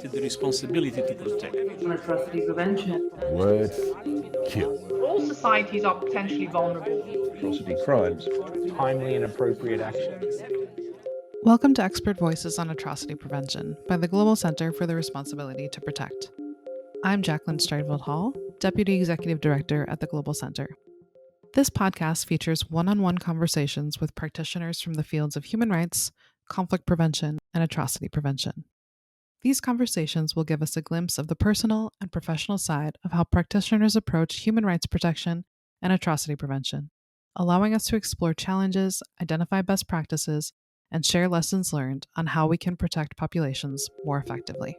accepted the responsibility to protect. Atrocity prevention. Words kill. All societies are potentially vulnerable. Atrocity crimes. Timely and appropriate action. Welcome to Expert Voices on Atrocity Prevention by the Global Center for the Responsibility to Protect. I'm Jacqueline Streitfeld Hall, Deputy Executive Director at the Global Center. This podcast features one-on-one conversations with practitioners from the fields of human rights, conflict prevention, and atrocity prevention. These conversations will give us a glimpse of the personal and professional side of how practitioners approach human rights protection and atrocity prevention, allowing us to explore challenges, identify best practices, and share lessons learned on how we can protect populations more effectively.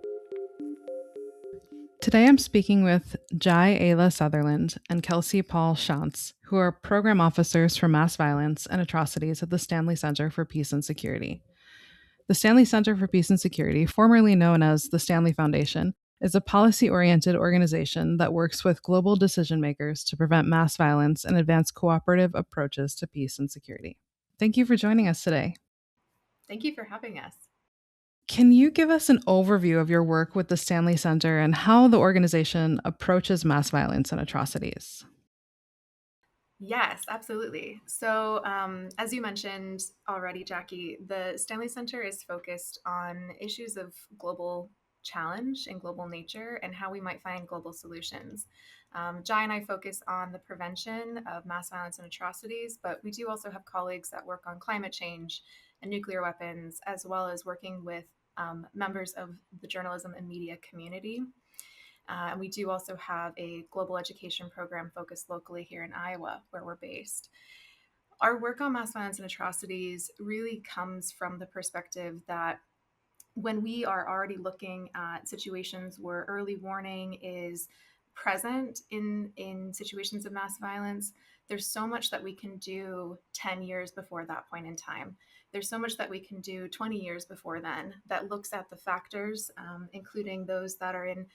Today I'm speaking with Jai-Ayla Sutherland and Kelsey Shantz, who are program officers for Mass Violence and Atrocities at the Stanley Center for Peace and Security. The Stanley Center for Peace and Security, formerly known as the Stanley Foundation, is a policy-oriented organization that works with global decision makers to prevent mass violence and advance cooperative approaches to peace and security. Thank you for joining us today. Thank you for having us. Can you give us an overview of your work with the Stanley Center and how the organization approaches mass violence and atrocities? Yes, absolutely. So, as you mentioned already, Jackie, the Stanley Center is focused on issues of global challenge and global nature and how we might find global solutions. Jai and I focus on the prevention of mass violence and atrocities, but we do also have colleagues that work on climate change and nuclear weapons, as well as working with members of the journalism and media community. And we do also have a global education program focused locally here in Iowa, where we're based. Our work on mass violence and atrocities really comes from the perspective that when we are already looking at situations where early warning is present in situations of mass violence, there's so much that we can do 10 years before that point in time. There's so much that we can do 20 years before then that looks at the factors, including those that are in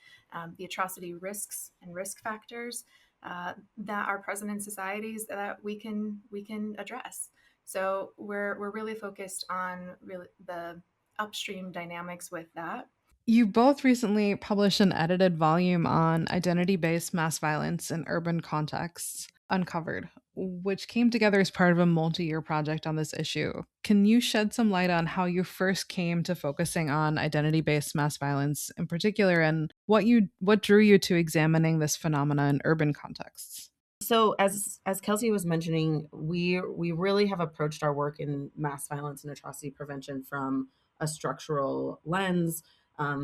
the atrocity risks and risk factors that are present in societies that we can address. So we're really focused on really the upstream dynamics with that. You both recently published an edited volume on identity-based mass violence in urban contexts, Uncovered, which came together as part of a multi-year project on this issue. Can you shed some light on how you first came to focusing on identity-based mass violence in particular, and what drew you to examining this phenomena in urban contexts? So as Kelsey was mentioning, we really have approached our work in mass violence and atrocity prevention from a structural lens.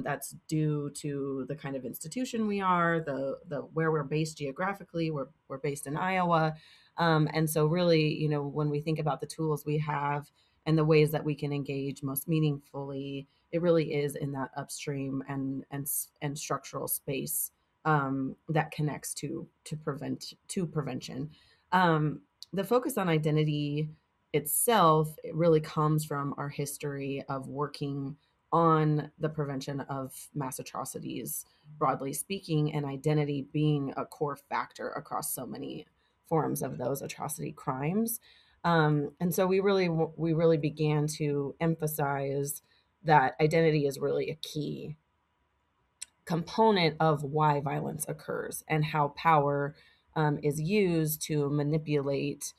That's due to the kind of institution we are, the where we're based geographically. We're based in Iowa, and so really, when we think about the tools we have and the ways that we can engage most meaningfully, it really is in that upstream and structural space that connects to prevention. The focus on identity itself, it really comes from our history of working on the prevention of mass atrocities, broadly speaking, and identity being a core factor across so many forms of those atrocity crimes. And so we really began to emphasize that identity is really a key component of why violence occurs and how power is used to manipulate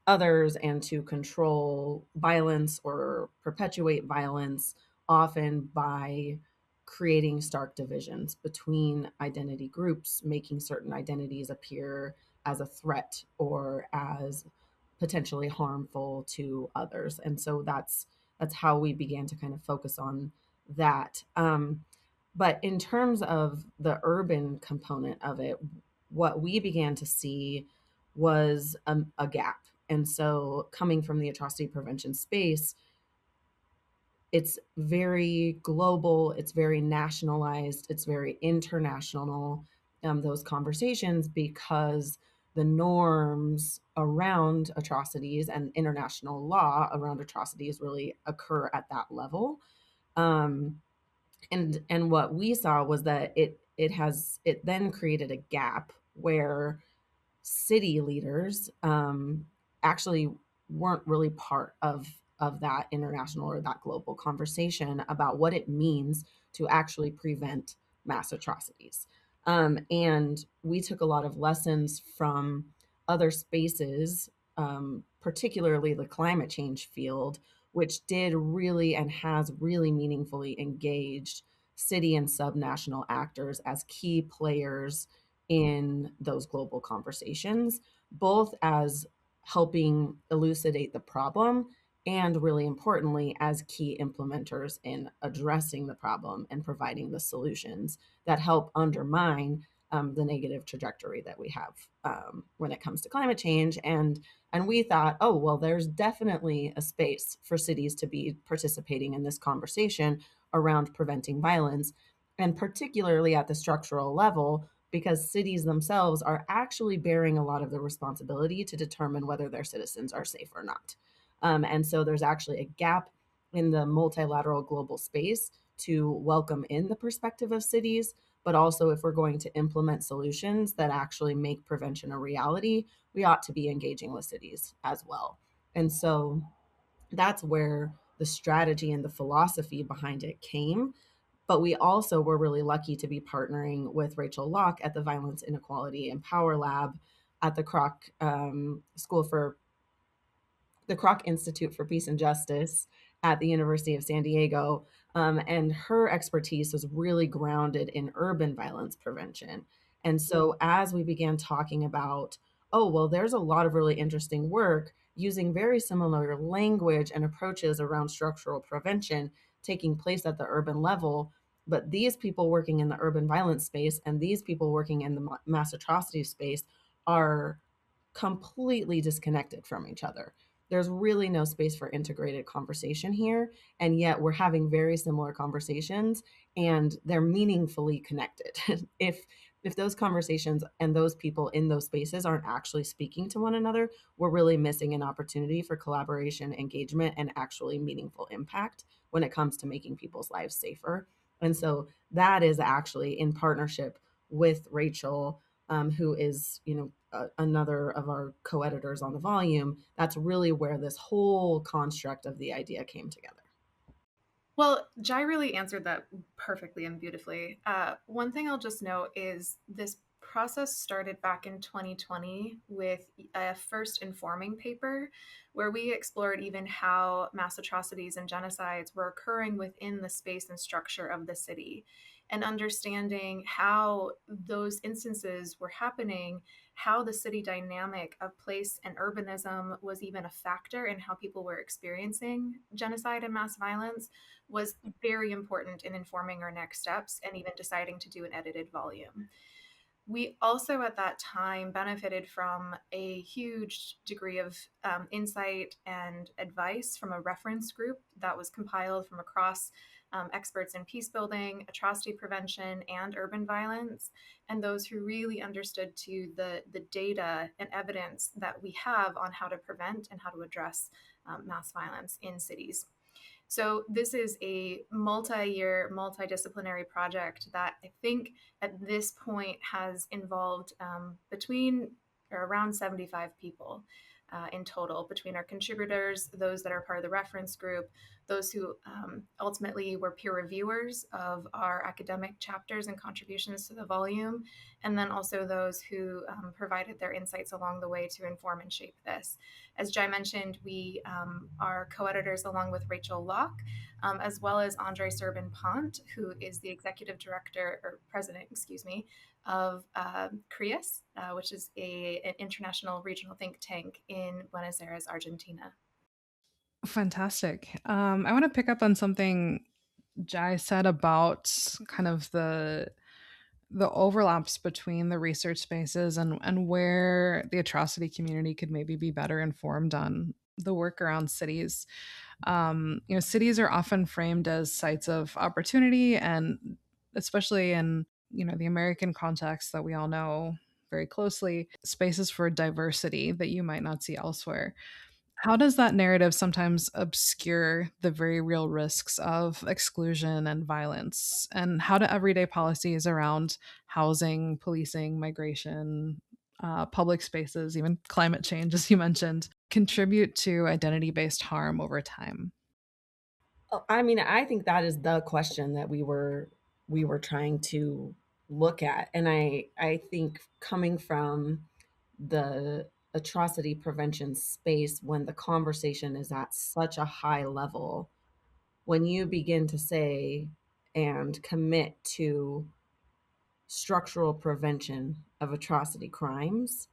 others and to control violence or perpetuate violence, often by creating stark divisions between identity groups, making certain identities appear as a threat or as potentially harmful to others. And so that's how we began to kind of focus on that. But in terms of the urban component of it, what we began to see was a gap. And so coming from the atrocity prevention space, it's very global, it's very nationalized, it's very international, those conversations, because the norms around atrocities and international law around atrocities really occur at that level. And what we saw was that it then created a gap where city leaders actually weren't really part of of that international or that global conversation about what it means to actually prevent mass atrocities. And we took a lot of lessons from other spaces, particularly the climate change field, which did really and has really meaningfully engaged city and subnational actors as key players in those global conversations, both as helping elucidate the problem and, really importantly, as key implementers in addressing the problem and providing the solutions that help undermine the negative trajectory that we have when it comes to climate change. And we thought, oh, well, there's definitely a space for cities to be participating in this conversation around preventing violence, and particularly at the structural level, because cities themselves are actually bearing a lot of the responsibility to determine whether their citizens are safe or not. And so there's actually a gap in the multilateral global space to welcome in the perspective of cities. But also, if we're going to implement solutions that actually make prevention a reality, we ought to be engaging with cities as well. And so that's where the strategy and the philosophy behind it came. But we also were really lucky to be partnering with Rachel Locke at the Violence, Inequality, and Power Lab at the Kroc Institute for Peace and Justice at the University of San Diego. And her expertise was really grounded in urban violence prevention. And so as we began talking about, oh, well, there's a lot of really interesting work using very similar language and approaches around structural prevention taking place at the urban level, but these people working in the urban violence space and these people working in the mass atrocity space are completely disconnected from each other. There's really no space for integrated conversation here. And yet we're having very similar conversations and they're meaningfully connected. if those conversations and those people in those spaces aren't actually speaking to one another, we're really missing an opportunity for collaboration, engagement, and actually meaningful impact when it comes to making people's lives safer. And so that is actually in partnership with Rachel, who is, another of our co-editors on the volume. That's really where this whole construct of the idea came together. Well, Jai really answered that perfectly and beautifully. One thing I'll just note is this process started back in 2020 with a first informing paper where we explored even how mass atrocities and genocides were occurring within the space and structure of the city, and understanding how those instances were happening, how the city dynamic of place and urbanism was even a factor in how people were experiencing genocide and mass violence, was very important in informing our next steps and even deciding to do an edited volume. We also at that time benefited from a huge degree of insight and advice from a reference group that was compiled from across experts in peace building, atrocity prevention, and urban violence, and those who really understood to the data and evidence that we have on how to prevent and how to address mass violence in cities. So this is a multi-year, multidisciplinary project that I think at this point has involved between or around 75 people in total, between our contributors, those that are part of the reference group, those who ultimately were peer reviewers of our academic chapters and contributions to the volume, and then also those who provided their insights along the way to inform and shape this. As Jai mentioned, we are co-editors along with Rachel Locke, as well as Andre Serban-Pont, who is the executive director or president, of CRIAS, which is an international regional think tank in Buenos Aires, Argentina. Fantastic. I want to pick up on something Jai said about kind of the overlaps between the research spaces and where the atrocity community could maybe be better informed on the work around cities. Cities are often framed as sites of opportunity, and especially in the American context that we all know very closely, spaces for diversity that you might not see elsewhere. How does that narrative sometimes obscure the very real risks of exclusion and violence? And how do everyday policies around housing, policing, migration public spaces, even climate change, as you mentioned, contribute to identity-based harm over time? Oh, I mean, I think that is the question that we were trying to look at. And I think coming from the atrocity prevention space, when the conversation is at such a high level, when you begin to say and commit to structural prevention of atrocity crimes,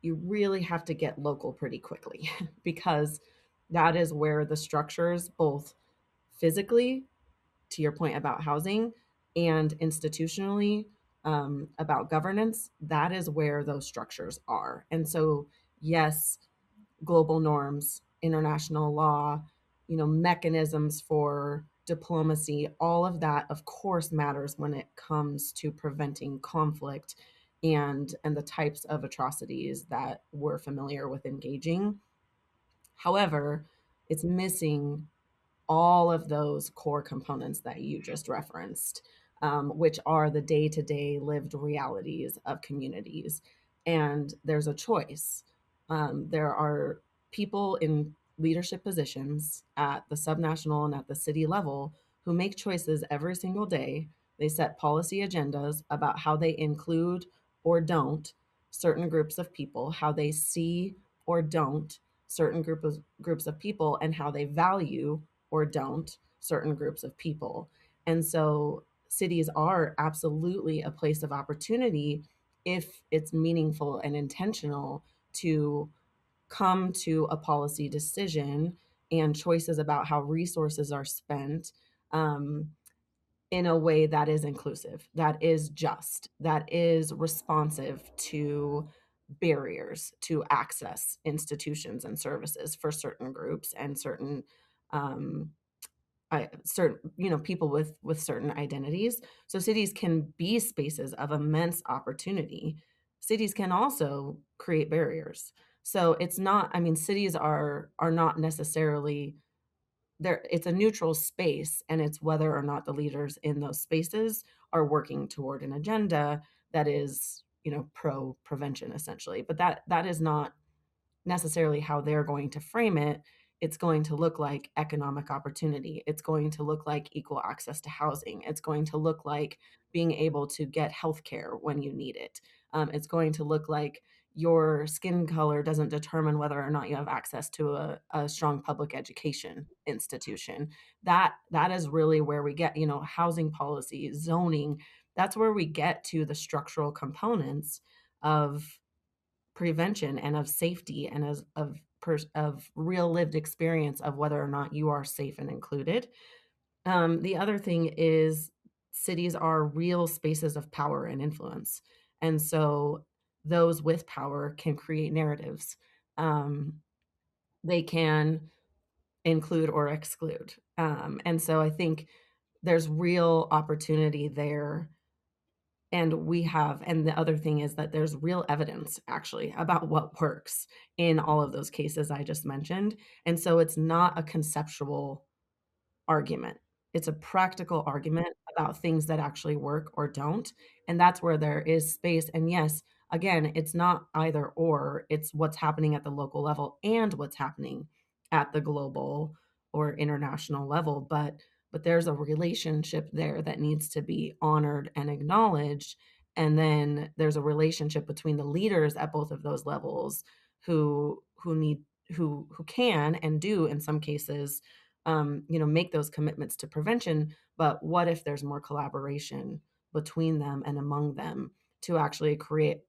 you really have to get local pretty quickly because that is where the structures, both physically, to your point about housing, and institutionally, about governance, that is where those structures are. And so, yes, global norms, international law, mechanisms for diplomacy, all of that, of course, matters when it comes to preventing conflict and the types of atrocities that we're familiar with engaging. However, it's missing all of those core components that you just referenced, which are the day to day lived realities of communities. And there's a choice. There are people in leadership positions at the subnational and at the city level who make choices every single day. They set policy agendas about how they include or don't certain groups of people, how they see or don't certain groups of people, and how they value or don't certain groups of people. And so cities are absolutely a place of opportunity if it's meaningful and intentional to come to a policy decision and choices about how resources are spent, in a way that is inclusive, that is just, that is responsive to barriers to access institutions and services for certain groups and um, certain people with certain identities. So cities can be spaces of immense opportunity. Cities can also create barriers. So it's not, I mean, cities are not necessarily there. It's a neutral space, and it's whether or not the leaders in those spaces are working toward an agenda that is, pro prevention essentially. But that is not necessarily how they're going to frame it. It's going to look like economic opportunity. It's going to look like equal access to housing. It's going to look like being able to get health care when you need it. It's going to look like your skin color doesn't determine whether or not you have access to a strong public education institution. That is really where we get, housing policy, zoning. That's where we get to the structural components of prevention and of safety and of real lived experience of whether or not you are safe and included. The other thing is cities are real spaces of power and influence, and so those with power can create narratives. Um, they can include or exclude, and so I think there's real opportunity there. And the other thing is that there's real evidence actually about what works in all of those cases I just mentioned. And so it's not a conceptual argument. It's a practical argument about things that actually work or don't. And that's where there is space. And yes, again, it's not either or, it's what's happening at the local level and what's happening at the global or international level. But there's a relationship there that needs to be honored and acknowledged. And then there's a relationship between the leaders at both of those levels who need who can and do in some cases, make those commitments to prevention. But what if there's more collaboration between them and among them to actually create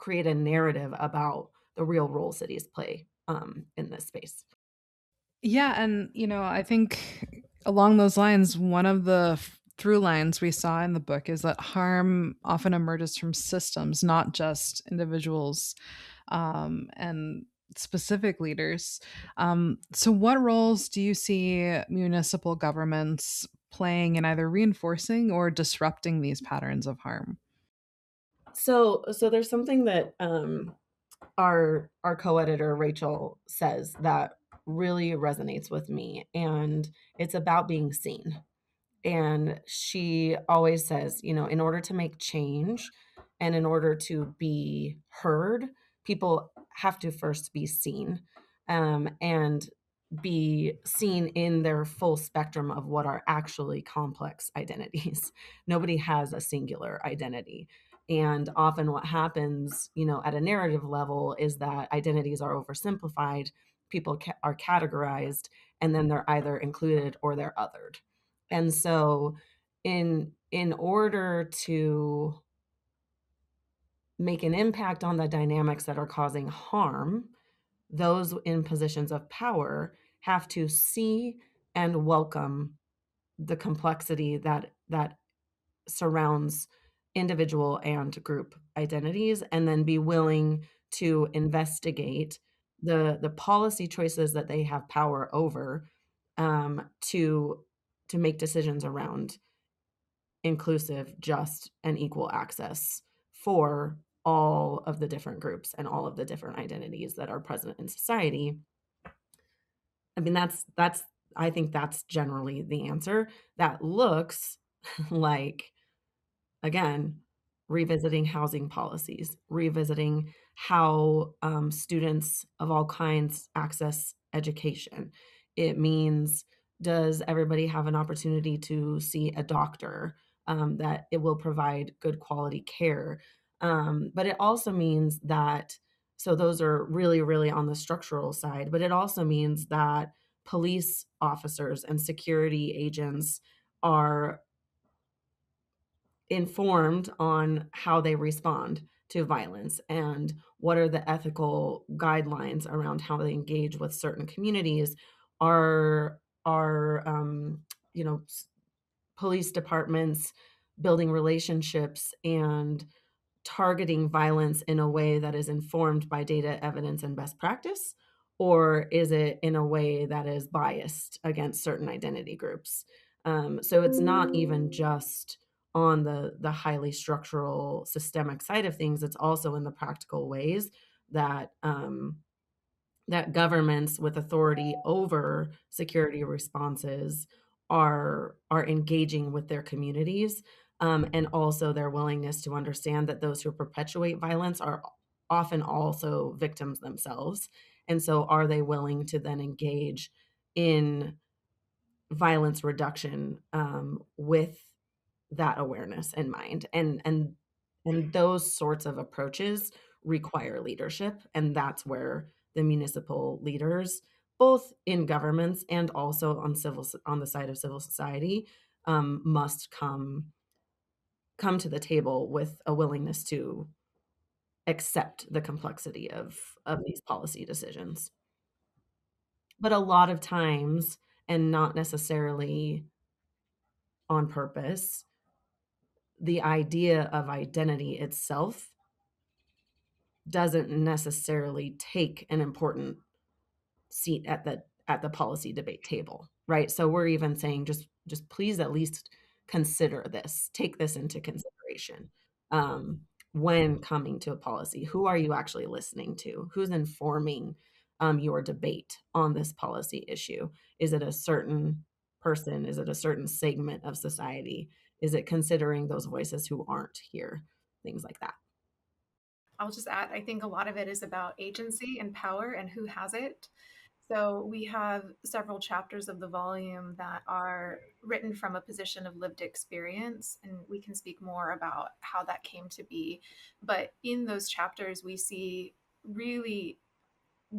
a narrative about the real role cities play, in this space? Yeah, and I think along those lines, one of the through lines we saw in the book is that harm often emerges from systems, not just individuals, and specific leaders. So, what roles do you see municipal governments playing in either reinforcing or disrupting these patterns of harm? So there's something that, our co-editor Rachel says that really resonates with me, and it's about being seen. And she always says, in order to make change, And in order to be heard, people have to first be seen, and be seen in their full spectrum of what are actually complex identities. Nobody has a singular identity. And often what happens, at a narrative level is that identities are oversimplified, people are categorized, and then they're either included or they're othered. And so in order to make an impact on the dynamics that are causing harm, those in positions of power have to see and welcome the complexity that surrounds individual and group identities, and then be willing to investigate the policy choices that they have power over, to make decisions around inclusive, just, and equal access for all of the different groups and all of the different identities that are present in society. I mean, I think that's generally the answer. That looks like, again, revisiting housing policies, revisiting how students of all kinds access education. It means, does everybody have an opportunity to see a doctor, that it will provide good quality care? But it also means that, so those are really, really on the structural side, but it also means that police officers and security agents are informed on how they respond to violence and what are the ethical guidelines around how they engage with certain communities. Are police departments building relationships and targeting violence in a way that is informed by data, evidence, and best practice? Or is it in a way that is biased against certain identity groups? So it's not even just on the highly structural systemic side of things, it's also in the practical ways that that governments with authority over security responses are engaging with their communities, and also their willingness to understand that those who perpetuate violence are often also victims themselves. And so are they willing to then engage in violence reduction, with that awareness in mind? And those sorts of approaches require leadership, and that's where the municipal leaders, both in governments and also on the side of civil society, must come to the table with a willingness to accept the complexity of these policy decisions. But a lot of times, and not necessarily on purpose, the idea of identity itself doesn't necessarily take an important seat at the policy debate table, right? So we're even saying, just please at least consider this, take this into consideration, when coming to a policy. Who are you actually listening to? Who's informing your debate on this policy issue? Is it a certain person? Is it a certain segment of society? Is it considering those voices who aren't here? Things like that. I'll just add, I think a lot of it is about agency and power and who has it. So we have several chapters of the volume that are written from a position of lived experience, and we can speak more about how that came to be. But in those chapters, we see really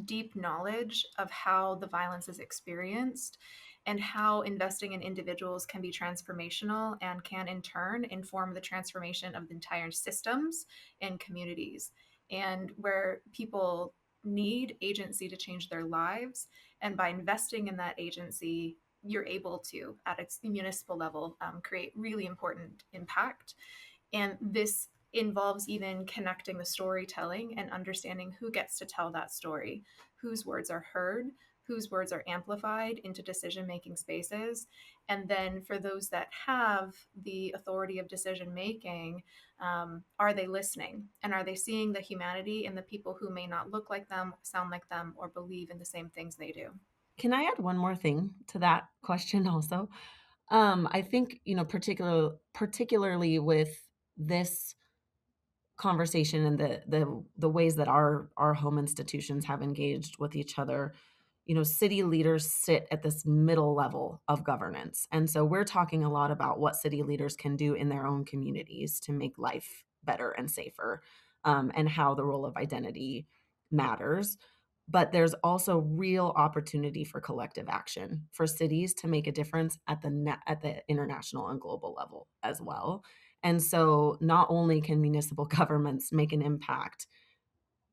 deep knowledge of how the violence is experienced and how investing in individuals can be transformational and can in turn inform the transformation of the entire systems and communities, and where people need agency to change their lives. And by investing in that agency, you're able to, at its municipal level, create really important impact. And this involves even connecting the storytelling and understanding who gets to tell that story, whose words are heard, whose words are amplified into decision-making spaces. And then for those that have the authority of decision making, are they listening? And are they seeing the humanity in the people who may not look like them, sound like them, or believe in the same things they do? Can I add one more thing to that question also? I think, particularly with this conversation and the ways that our home institutions have engaged with each other, city leaders sit at this middle level of governance. And so we're talking a lot about what city leaders can do in their own communities to make life better and safer, and how the role of identity matters. But there's also real opportunity for collective action for cities to make a difference at the international and global level as well. And so not only can municipal governments make an impact,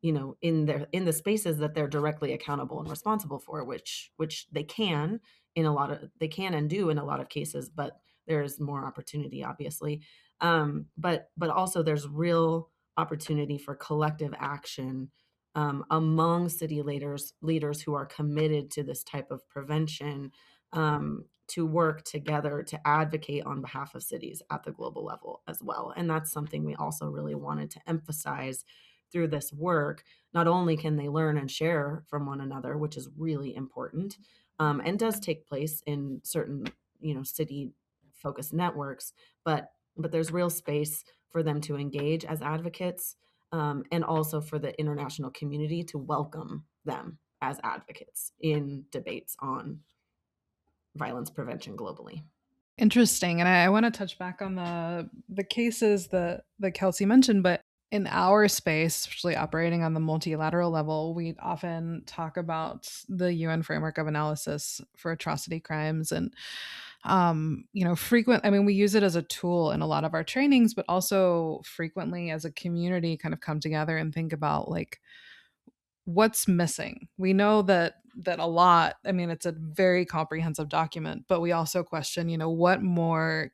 in the spaces that they're directly accountable and responsible for, which they can and do in a lot of cases, but there's more opportunity, obviously. But also there's real opportunity for collective action, among city leaders who are committed to this type of prevention, to work together to advocate on behalf of cities at the global level as well. And that's something we also really wanted to emphasize through this work. Not only can they learn and share from one another, which is really important, and does take place in certain, city focused networks, but there's real space for them to engage as advocates, and also for the international community to welcome them as advocates in debates on violence prevention globally. Interesting. And I want to touch back on the cases that Kelsey mentioned, but in our space, especially operating on the multilateral level, we often talk about the UN framework of analysis for atrocity crimes. And we use it as a tool in a lot of our trainings, but also frequently as a community kind of come together and think about like what's missing. We know that a lot, it's a very comprehensive document, but we also question, what more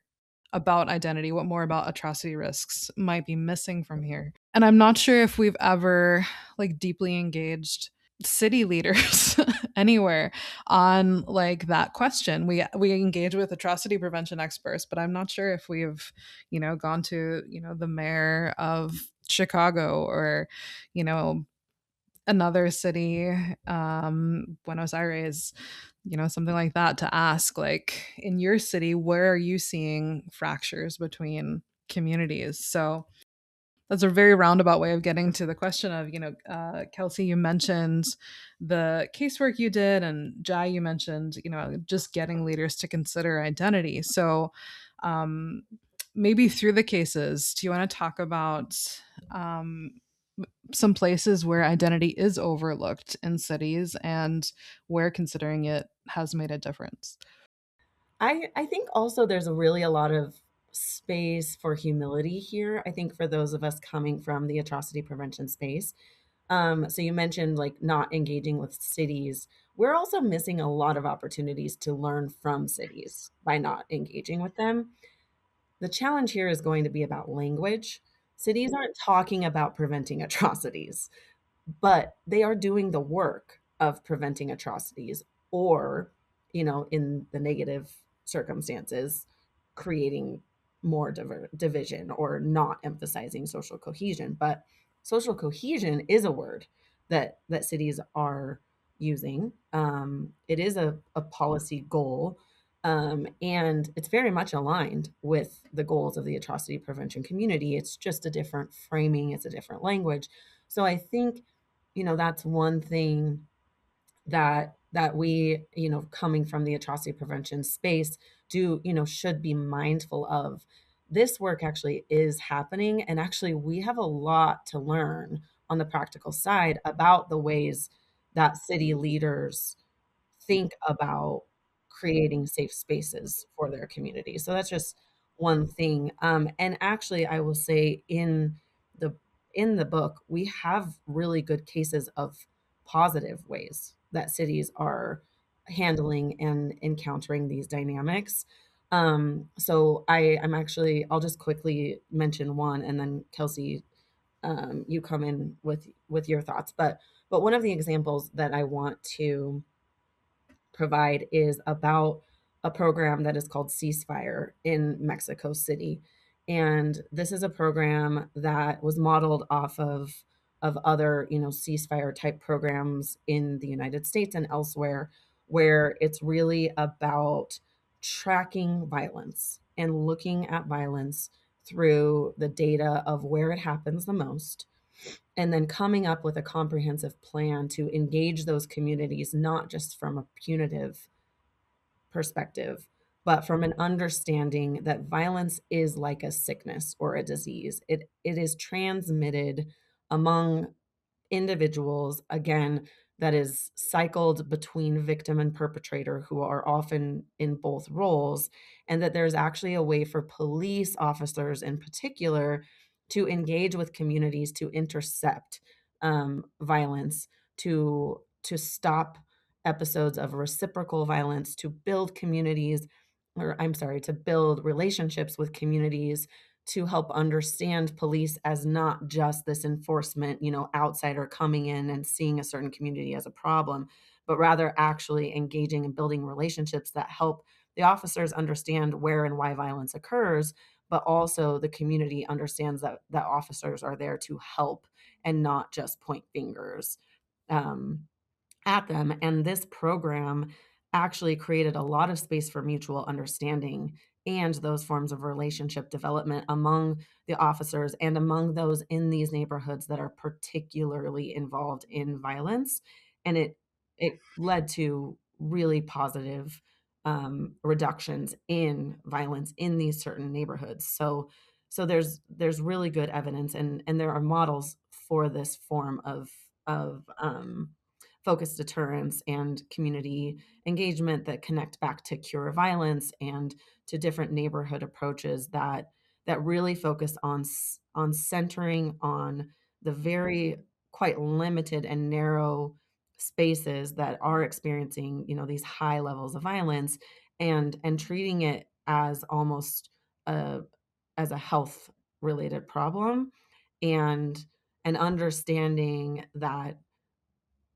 about identity, what more about atrocity risks might be missing from here. And I'm not sure if we've ever like deeply engaged city leaders anywhere on like that question. We engage with atrocity prevention experts, but I'm not sure if we've, gone to, the mayor of Chicago or, another city, Buenos Aires, something like that, to ask, like, in your city, where are you seeing fractures between communities? So that's a very roundabout way of getting to the question of, Kelsey, you mentioned the casework you did, and Jai, you mentioned, just getting leaders to consider identity. So maybe through the cases, do you want to talk about some places where identity is overlooked in cities and where considering it has made a difference? I think also there's really a lot of space for humility here. I think for those of us coming from the atrocity prevention space. So you mentioned like not engaging with cities. We're also missing a lot of opportunities to learn from cities by not engaging with them. The challenge here is going to be about language. Cities aren't talking about preventing atrocities, but they are doing the work of preventing atrocities, or, in the negative circumstances, creating more division or not emphasizing social cohesion. But social cohesion is a word that cities are using. It is a policy goal, and it's very much aligned with the goals of the atrocity prevention community. It's just a different framing, it's a different language. So I think, that's one thing that we, coming from the atrocity prevention space, should be mindful of. This work actually is happening, and actually we have a lot to learn on the practical side about the ways that city leaders think about creating safe spaces for their community. So that's just one thing. And actually, I will say the in the book, we have really good cases of positive ways that cities are handling and encountering these dynamics. So I'll just quickly mention one, and then Kelsey, you come in with your thoughts. But one of the examples that I want to provide is about a program that is called Ceasefire in Mexico City. And this is a program that was modeled off of other, ceasefire type programs in the United States and elsewhere, where it's really about tracking violence and looking at violence through the data of where it happens the most, and then coming up with a comprehensive plan to engage those communities, not just from a punitive perspective, but from an understanding that violence is like a sickness or a disease. It is transmitted among individuals, again, that is cycled between victim and perpetrator, who are often in both roles, and that there's actually a way for police officers in particular to engage with communities to intercept violence, to stop episodes of reciprocal violence, to build communities, or I'm sorry, to build relationships with communities, to help understand police as not just this enforcement, outsider coming in and seeing a certain community as a problem, but rather actually engaging and building relationships that help the officers understand where and why violence occurs, but also the community understands that officers are there to help and not just point fingers um, at them. And this program actually created a lot of space for mutual understanding and those forms of relationship development among the officers and among those in these neighborhoods that are particularly involved in violence. And it led to really positive reductions in violence in these certain neighborhoods. So there's really good evidence, and there are models for this form of focused deterrence and community engagement that connect back to cure violence and to different neighborhood approaches that really focus on centering on the very quite limited and narrow spaces that are experiencing these high levels of violence, and treating it as almost a as a health related problem, and understanding that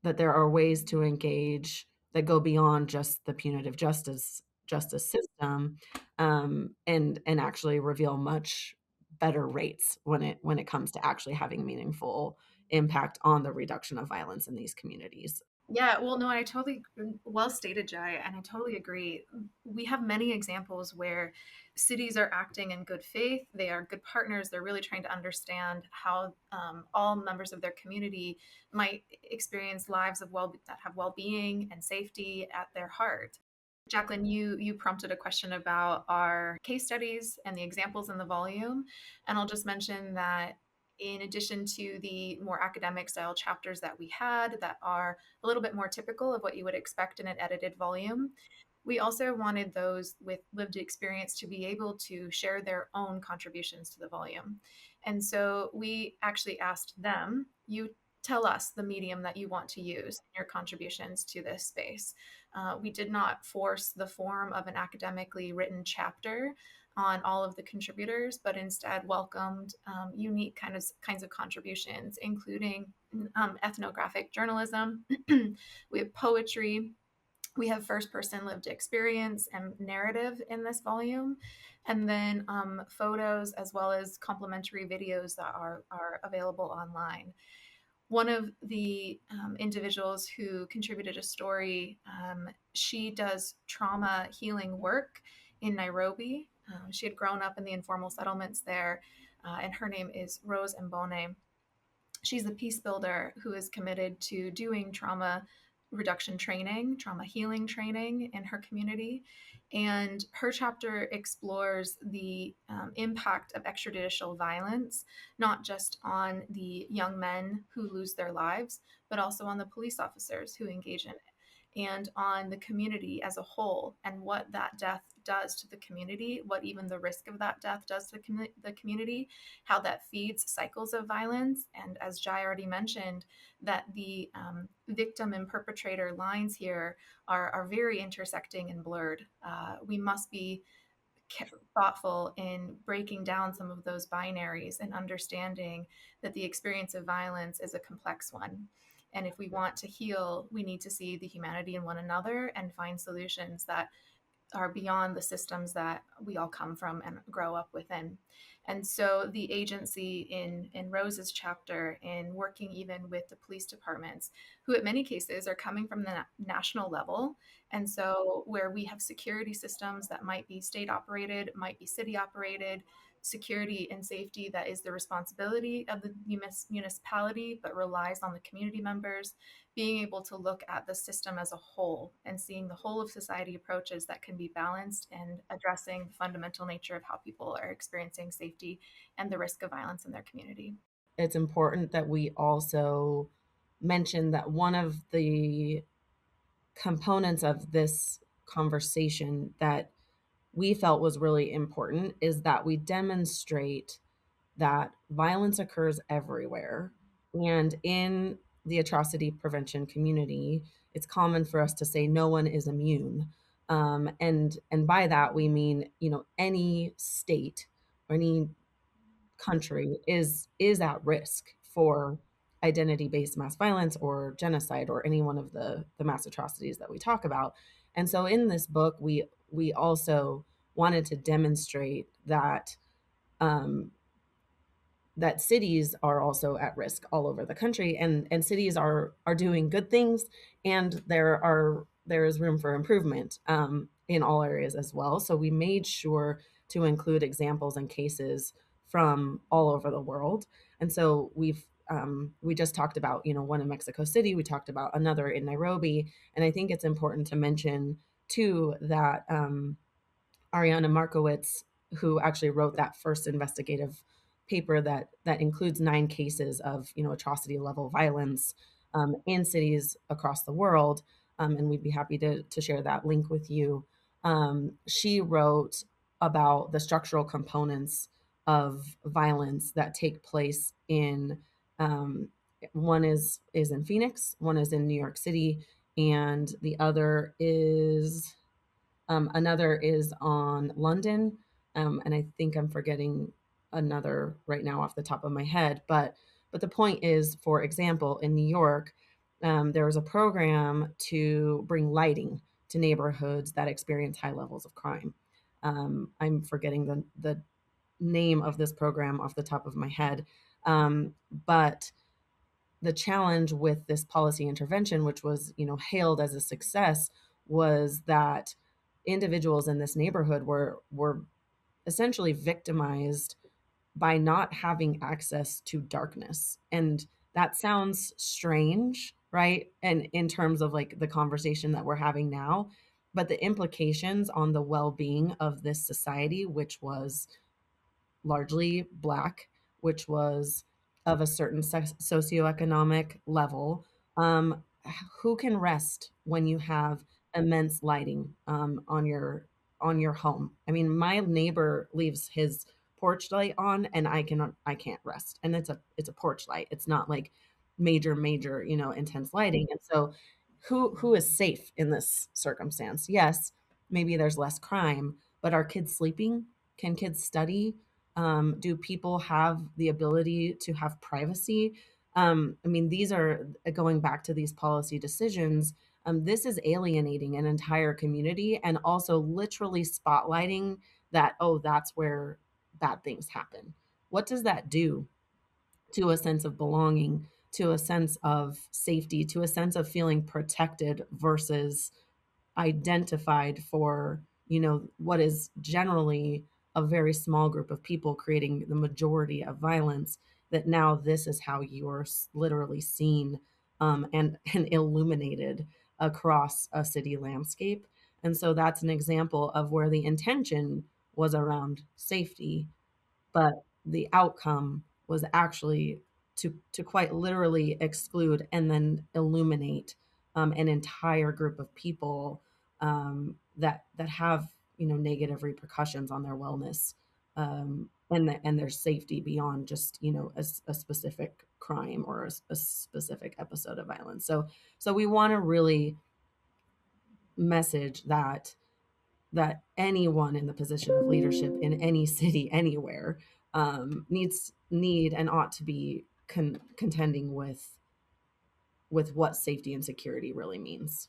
there are ways to engage that go beyond just the punitive justice system, and actually reveal much better rates when it comes to actually having meaningful impact on the reduction of violence in these communities. Yeah, well, no, I totally, well stated, Jai, and I totally agree. We have many examples where cities are acting in good faith. They are good partners. They're really trying to understand how all members of their community might experience lives of that have well-being and safety at their heart. Jacqueline, you prompted a question about our case studies and the examples in the volume, and I'll just mention that in addition to the more academic style chapters that we had that are a little bit more typical of what you would expect in an edited volume, we also wanted those with lived experience to be able to share their own contributions to the volume. And so we actually asked them, you tell us the medium that you want to use in your contributions to this space. We did not force the form of an academically written chapter on all of the contributors, but instead welcomed unique kinds of contributions, including ethnographic journalism. We have poetry. We have first-person lived experience and narrative in this volume, and then photos as well as complementary videos that are available online. One of the individuals who contributed a story, she does trauma healing work in Nairobi. She had grown up in the informal settlements there, and her name is Rose Mbone. She's a peace builder who is committed to doing trauma reduction training, trauma healing training in her community. And her chapter explores the impact of extrajudicial violence, not just on the young men who lose their lives, but also on the police officers who engage in it, and on the community as a whole, and what that death does to the community, what even the risk of that death does to the community, how that feeds cycles of violence. And as Jai already mentioned, that the victim and perpetrator lines here are very intersecting and blurred. We must be thoughtful in breaking down some of those binaries and understanding that the experience of violence is a complex one. And if we want to heal, we need to see the humanity in one another and find solutions that are beyond the systems that we all come from and grow up within. And so the agency in Rose's chapter, in working even with the police departments, who in many cases are coming from the national level, and so where we have security systems that might be state operated, might be city operated, security and safety that is the responsibility of the municipality, but relies on the community members, being able to look at the system as a whole and seeing the whole of society approaches that can be balanced and addressing the fundamental nature of how people are experiencing safety and the risk of violence in their community. It's important that we also mention that one of the components of this conversation that we felt was really important is that we demonstrate that violence occurs everywhere. And in the atrocity prevention community, it's common for us to say no one is immune. And by that we mean, any state or any country is at risk for identity-based mass violence or genocide or any one of the mass atrocities that we talk about. And so in this book, we also wanted to demonstrate that um, that cities are also at risk all over the country, and cities are doing good things, and there is room for improvement in all areas as well. So we made sure to include examples and cases from all over the world. And so we just talked about one in Mexico City, we talked about another in Nairobi, and I think it's important to mention too that Ariana Markowitz, who actually wrote that first investigative paper that includes 9 cases of atrocity level violence in cities across the world, and we'd be happy to share that link with you. She wrote about the structural components of violence that take place in one is in Phoenix, one is in New York City, and the other is another is on London, and I think I'm forgetting another right now off the top of my head. But the point is, for example, in New York, there was a program to bring lighting to neighborhoods that experience high levels of crime. I'm forgetting the name of this program off the top of my head, but the challenge with this policy intervention, which was hailed as a success, was that individuals in this neighborhood were essentially victimized by not having access to darkness. And that sounds strange, right? And in terms of like the conversation that we're having now, but the implications on the well-being of this society, which was largely Black, which was of a certain socioeconomic level. Um, who can rest when you have immense lighting on your home? I mean, my neighbor leaves his porch light on, and I can't rest. And it's a porch light. It's not like major intense lighting. And so, who is safe in this circumstance? Yes, maybe there's less crime, but are kids sleeping? Can kids study? Do people have the ability to have privacy? I mean, these are going back to these policy decisions. This is alienating an entire community and also literally spotlighting that, oh, that's where bad things happen. What does that do to a sense of belonging, to a sense of safety, to a sense of feeling protected versus identified for what is generally a very small group of people creating the majority of violence, that now this is how you're literally seen and illuminated across a city landscape. And so that's an example of where the intention was around safety, but the outcome was actually to quite literally exclude and then illuminate an entire group of people that have negative repercussions on their wellness and their safety beyond just a specific crime or a specific episode of violence. So we want to really message that anyone in the position of leadership in any city anywhere need and ought to be contending with what safety and security really means.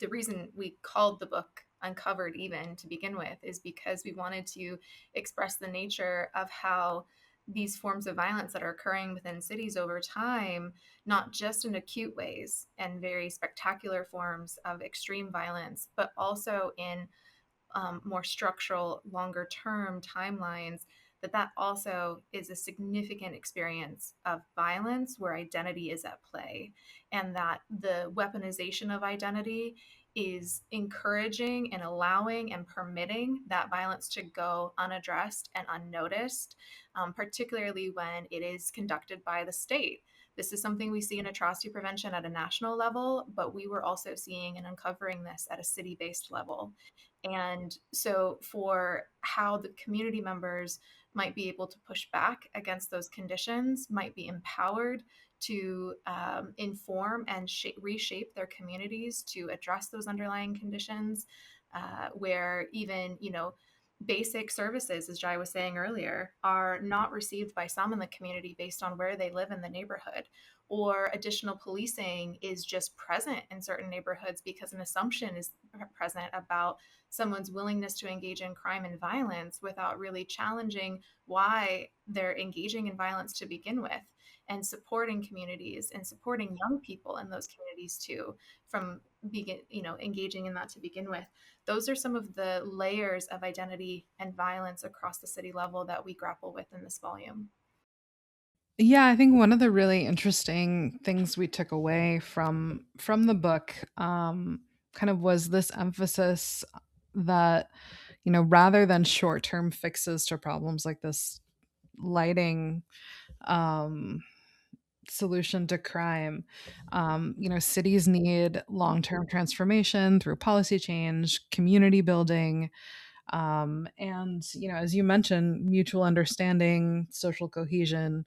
The reason we called the book Uncovered even to begin with is because we wanted to express the nature of how these forms of violence that are occurring within cities over time, not just in acute ways and very spectacular forms of extreme violence, but also in more structural, longer term timelines but that also is a significant experience of violence where identity is at play, and that the weaponization of identity is encouraging and allowing and permitting that violence to go unaddressed and unnoticed, particularly when it is conducted by the state. This is something we see in atrocity prevention at a national level, but we were also seeing and uncovering this at a city-based level. And so, for how the community members might be able to push back against those conditions, might be empowered to inform and reshape their communities to address those underlying conditions, where even, basic services, as Jai was saying earlier, are not received by some in the community based on where they live in the neighborhood, or additional policing is just present in certain neighborhoods because an assumption is present about someone's willingness to engage in crime and violence without really challenging why they're engaging in violence to begin with, and supporting communities and supporting young people in those communities too from engaging in that to begin with. Those are some of the layers of identity and violence across the city level that we grapple with in this volume. Yeah, I think one of the really interesting things we took away from the book kind of was this emphasis that, rather than short-term fixes to problems like this lighting solution to crime, cities need long-term transformation through policy change, community building, and as you mentioned, mutual understanding, social cohesion,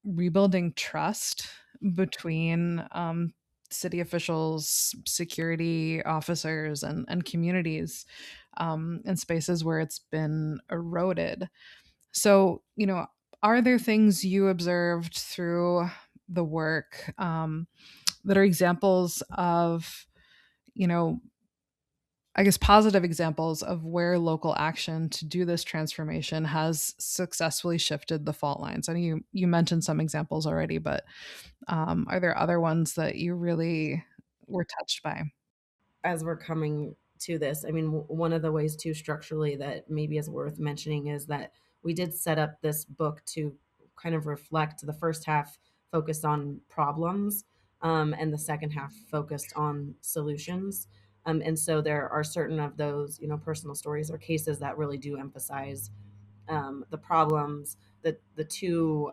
rebuilding trust between city officials, security officers, and communities in spaces where it's been eroded. So, are there things you observed through the work that are examples of, I guess, positive examples of where local action to do this transformation has successfully shifted the fault lines? I know you mentioned some examples already, but are there other ones that you really were touched by? As we're coming to this, I mean, one of the ways too structurally that maybe is worth mentioning is that we did set up this book to kind of reflect. The first half focused on problems, and the second half focused on solutions. And so there are certain of those, personal stories or cases that really do emphasize the problems. The two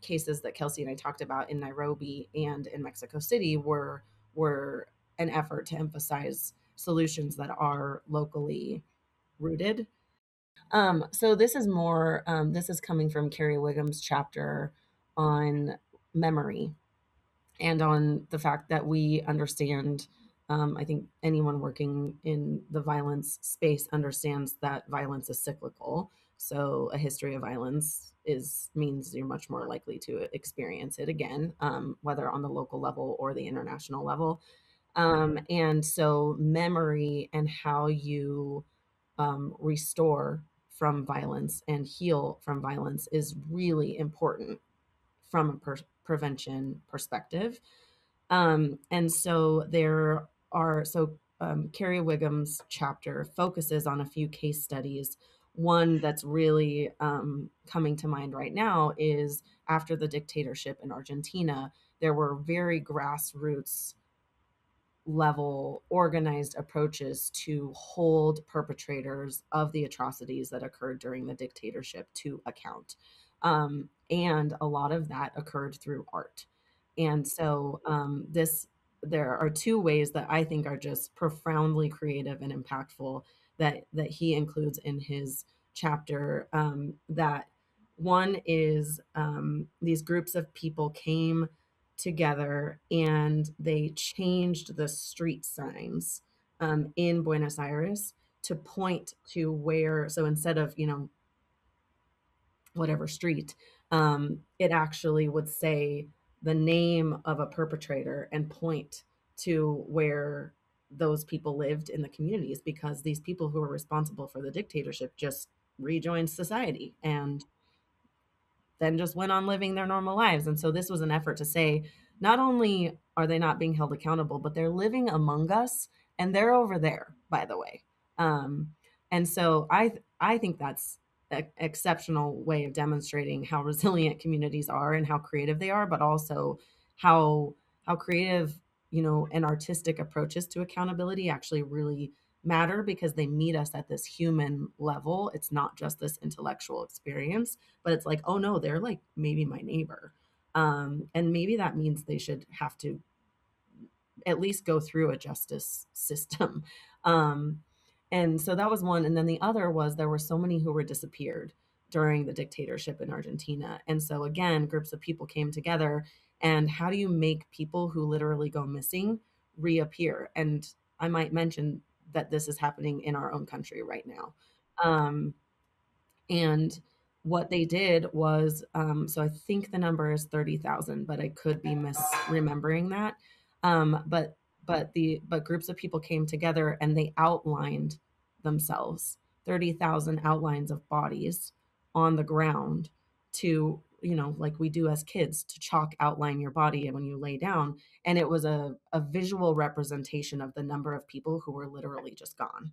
cases that Kelsey and I talked about in Nairobi and in Mexico City were an effort to emphasize solutions that are locally rooted. So this is more. This is coming from Carrie Wiggum's chapter on memory and on the fact that we understand. I think anyone working in the violence space understands that violence is cyclical. So a history of violence means you're much more likely to experience it again, whether on the local level or the international level. And so memory and how you restore from violence and heal from violence is really important from a prevention perspective. And so Carrie Wiggum's chapter focuses on a few case studies. One that's really coming to mind right now is after the dictatorship in Argentina, there were very grassroots level organized approaches to hold perpetrators of the atrocities that occurred during the dictatorship to account. And a lot of that occurred through art. And so there are two ways that I think are just profoundly creative and impactful that he includes in his chapter. That one is these groups of people came together and they changed the street signs in Buenos Aires to point to where, so instead of, whatever street, it actually would say the name of a perpetrator and point to where those people lived in the communities, because these people who were responsible for the dictatorship just rejoined society and then just went on living their normal lives. And so this was an effort to say, not only are they not being held accountable, but they're living among us and they're over there, by the way. And so I think that's exceptional way of demonstrating how resilient communities are and how creative they are, but also how creative, and artistic approaches to accountability actually really matter, because they meet us at this human level. It's not just this intellectual experience, but it's like, oh no, they're like maybe my neighbor. And maybe that means they should have to at least go through a justice system. Um, and so that was one. And then the other was there were so many who were disappeared during the dictatorship in Argentina. And so again, groups of people came together. And how do you make people who literally go missing reappear? And I might mention that this is happening in our own country right now. Um, and what they did was, so I think the number is 30,000, but I could be misremembering that. But groups of people came together and they outlined themselves, 30,000 outlines of bodies on the ground to, like we do as kids, to chalk outline your body when you lay down. And it was a visual representation of the number of people who were literally just gone.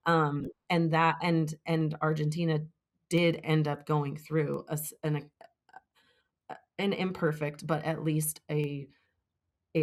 And Argentina did end up going through an imperfect, but at least a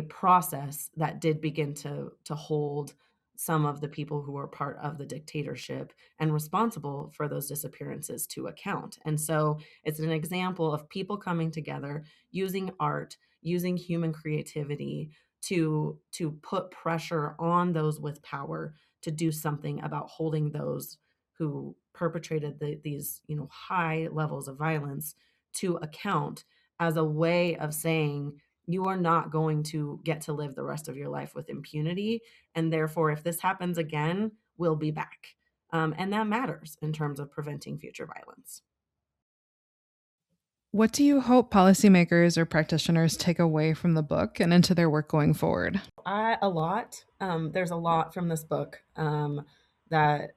process that did begin to hold some of the people who were part of the dictatorship and responsible for those disappearances to account. And so it's an example of people coming together, using art, using human creativity to put pressure on those with power to do something about holding those who perpetrated these high levels of violence to account, as a way of saying, you are not going to get to live the rest of your life with impunity. And therefore, if this happens again, we'll be back. And that matters in terms of preventing future violence. What do you hope policymakers or practitioners take away from the book and into their work going forward? A lot. There's a lot from this book that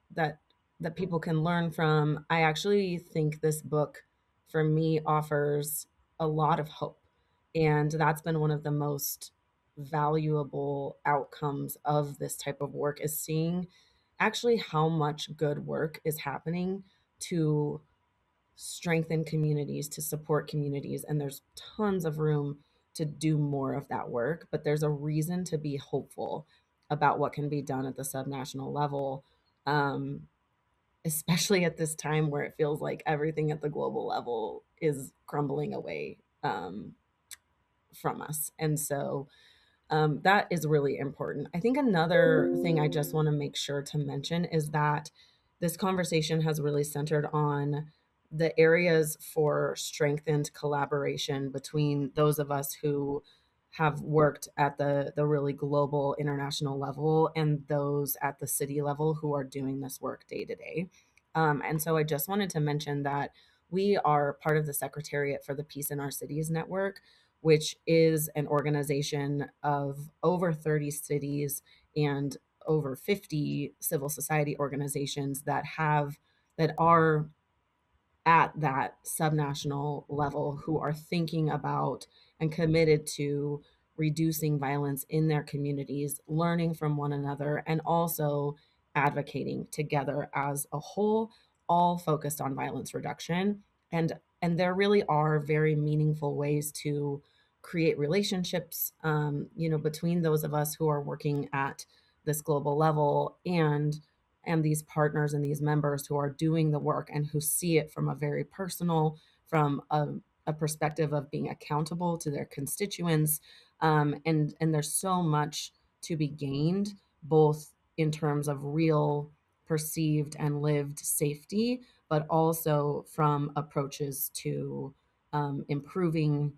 people can learn from. I actually think this book, for me, offers a lot of hope. And that's been one of the most valuable outcomes of this type of work, is seeing actually how much good work is happening to strengthen communities, to support communities. And there's tons of room to do more of that work, but there's a reason to be hopeful about what can be done at the subnational level, especially at this time where it feels like everything at the global level is crumbling away from us. And so that is really important. I think another thing I just want to make sure to mention is that this conversation has really centered on the areas for strengthened collaboration between those of us who have worked at the really global international level and those at the city level who are doing this work day to day. And so I just wanted to mention that we are part of the Secretariat for the Peace in Our Cities Network, which is an organization of over 30 cities and over 50 civil society organizations that are at that subnational level, who are thinking about and committed to reducing violence in their communities, learning from one another, and also advocating together as a whole, all focused on violence reduction. And there really are very meaningful ways to create relationships, between those of us who are working at this global level and these partners and these members who are doing the work and who see it from a very personal, from a perspective of being accountable to their constituents. And there's so much to be gained, both in terms of real perceived and lived safety, but also from approaches to improving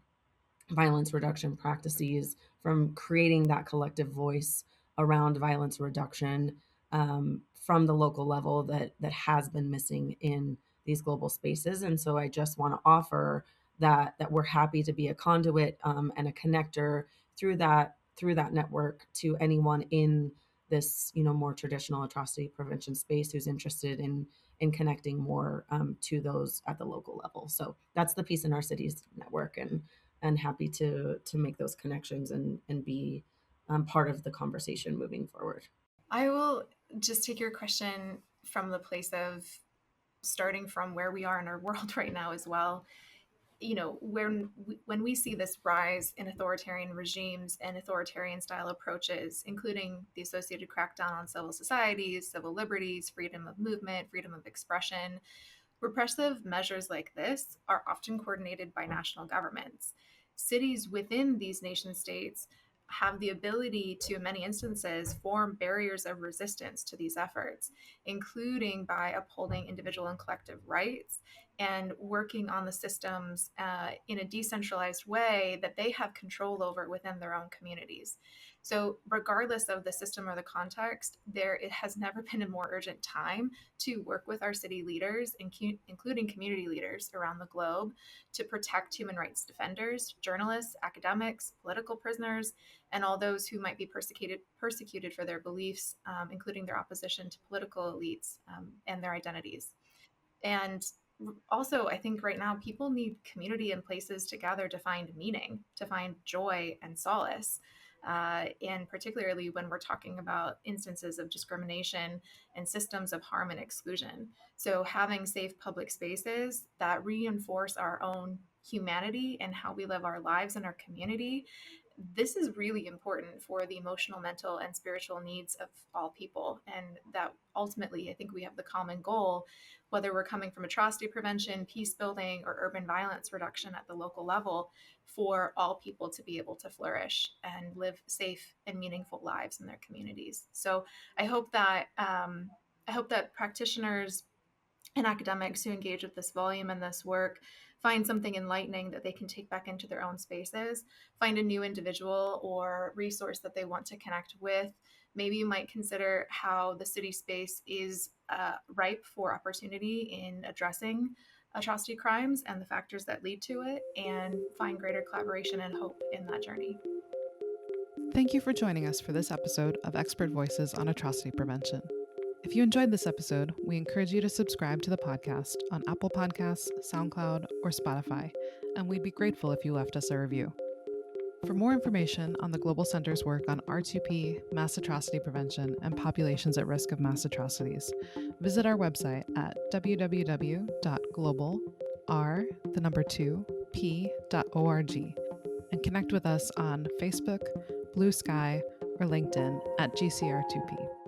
violence reduction practices, from creating that collective voice around violence reduction from the local level that has been missing in these global spaces. And so I just want to offer that we're happy to be a conduit and a connector through that network to anyone in this more traditional atrocity prevention space who's interested in connecting more to those at the local level. So that's the Peace in Our Cities network, and happy to make those connections and be part of the conversation moving forward. I will just take your question from the place of starting from where we are in our world right now as well, when we see this rise in authoritarian regimes and authoritarian style approaches, including the associated crackdown on civil societies, civil liberties, freedom of movement, freedom of expression, repressive measures like this are often coordinated by national governments. Cities within these nation states have the ability to, in many instances, form barriers of resistance to these efforts, including by upholding individual and collective rights and working on the systems in a decentralized way that they have control over within their own communities. So regardless of the system or the context, it has never been a more urgent time to work with our city leaders, including community leaders around the globe, to protect human rights defenders, journalists, academics, political prisoners, and all those who might be persecuted for their beliefs, including their opposition to political elites and their identities. And also, I think right now people need community and places to gather to find meaning, to find joy and solace. And particularly when we're talking about instances of discrimination and systems of harm and exclusion. So having safe public spaces that reinforce our own humanity and how we live our lives in our community, this is really important for the emotional, mental, and spiritual needs of all people. And that ultimately, I think we have the common goal, whether we're coming from atrocity prevention, peace building, or urban violence reduction at the local level, for all people to be able to flourish and live safe and meaningful lives in their communities. So I hope that practitioners and academics who engage with this volume and this work find something enlightening that they can take back into their own spaces, find a new individual or resource that they want to connect with. Maybe you might consider how the city space is ripe for opportunity in addressing atrocity crimes and the factors that lead to it, and find greater collaboration and hope in that journey. Thank you for joining us for this episode of Expert Voices on Atrocity Prevention. If you enjoyed this episode, we encourage you to subscribe to the podcast on Apple Podcasts, SoundCloud, or Spotify, and we'd be grateful if you left us a review. For more information on the Global Center's work on R2P, mass atrocity prevention, and populations at risk of mass atrocities, visit our website at www.globalr2p.org and connect with us on Facebook, Blue Sky, or LinkedIn at GCR2P.